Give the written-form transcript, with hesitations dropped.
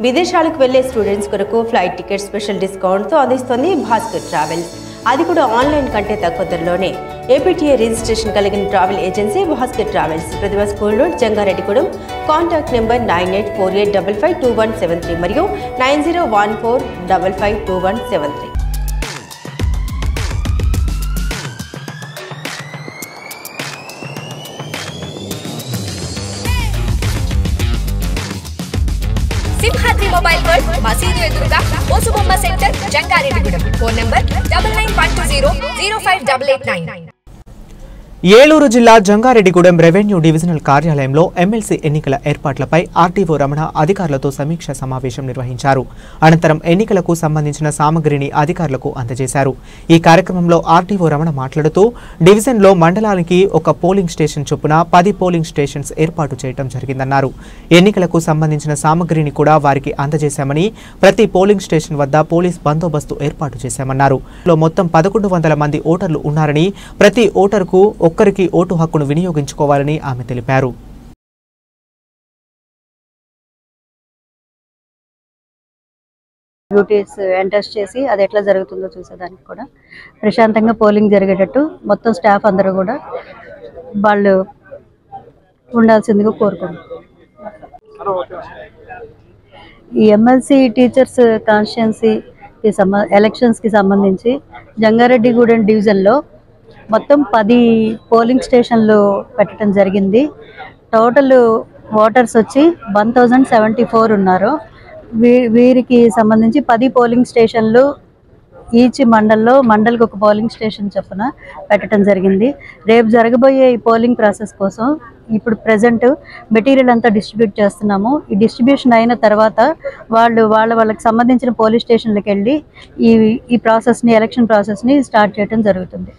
విదేశాలకు వెళ్లే స్టూడెంట్స్ కొరకు ఫ్లైట్ టికెట్ స్పెషల్ డిస్కౌంట్తో అందిస్తుంది భాస్కర్ ట్రావెల్స్. అది కూడా ఆన్లైన్ కంటే తక్కువ ధరలోనే. ఏపీటీఏ రిజిస్ట్రేషన్ కలిగిన travel agency Bhaskar travels. Pratibha school road, Jangareddygudem. Contact number 9848552173 మరియు 9014552173. సింహాద్రి మొబైల్ వరల్డ్ మసీదు ఎదురుగా మోసుబొమ్మ centre, Jangareddygudem. Phone number 9912005889. Eluru జిల్లా జంగారెడ్డిగూడెం రెవెన్యూ డివిజనల్ కార్యాలయంలో ఎమ్మెల్సీ ఎన్నికల ఏర్పాట్లపై ఆర్టీఓ రమణ అధికారులతో సమీక్ష సమావేశం నిర్వహించారు. అనంతరం ఎన్నికలకు సంబంధించిన సామగ్రిని అధికారులకు అందజేశారు. ఈ కార్యక్రమంలో ఆర్టీఓ రమణ మాట్లాడుతూ డివిజన్లో మండలానికి ఒక పోలింగ్ స్టేషన్ చొప్పున 10 పోలింగ్ స్టేషన్స్ ఏర్పాటు చేయడం జరిగిందన్నారు. ఎన్నికలకు సంబంధించిన సామగ్రిని కూడా వారికి అందజేశామని, ప్రతి పోలింగ్ స్టేషన్ వద్ద పోలీస్ బందోబస్తు ఏర్పాటు చేశామన్నారు. మొత్తం 1100 మంది ఓటర్లు ఉన్నారని, ప్రతి ఓటరుకు ఒక్కరికి ఓటు హక్కును వినియోగించుకోవాలని ఆమె తెలిపారు. డ్యూటీస్ ఎంటర్ చేసి అది ఎట్లా జరుగుతుందో చూసేదానికి కూడా ప్రశాంతంగా పోలింగ్ జరిగేటట్టు మొత్తం స్టాఫ్ అందరూ కూడా వాళ్ళు ఉండాల్సిందిగా కోరుకుంటున్నాం. ఈ ఎమ్మెల్సీ టీచర్స్ కాన్స్టిట్యుయెన్సీకి ఎలక్షన్స్కి సంబంధించి జంగారెడ్డిగూడెం డివిజన్లో మొత్తం 10 పోలింగ్ స్టేషన్లు పెట్టడం జరిగింది. టోటల్ ఓటర్స్ వచ్చి 1074 ఉన్నారు. వీరికి సంబంధించి 10 పోలింగ్ స్టేషన్లు ఈచ్ మండల్కి ఒక పోలింగ్ స్టేషన్ చొప్పున పెట్టడం జరిగింది. రేపు జరగబోయే ఈ పోలింగ్ ప్రాసెస్ కోసం ఇప్పుడు ప్రజెంట్ మెటీరియల్ అంతా డిస్ట్రిబ్యూట్ చేస్తున్నాము. ఈ డిస్ట్రిబ్యూషన్ అయిన తర్వాత వాళ్ళకి సంబంధించిన పోలీస్ స్టేషన్లకు వెళ్ళి ఈ ప్రాసెస్ని, ఎలక్షన్ ప్రాసెస్ని స్టార్ట్ చేయడం జరుగుతుంది.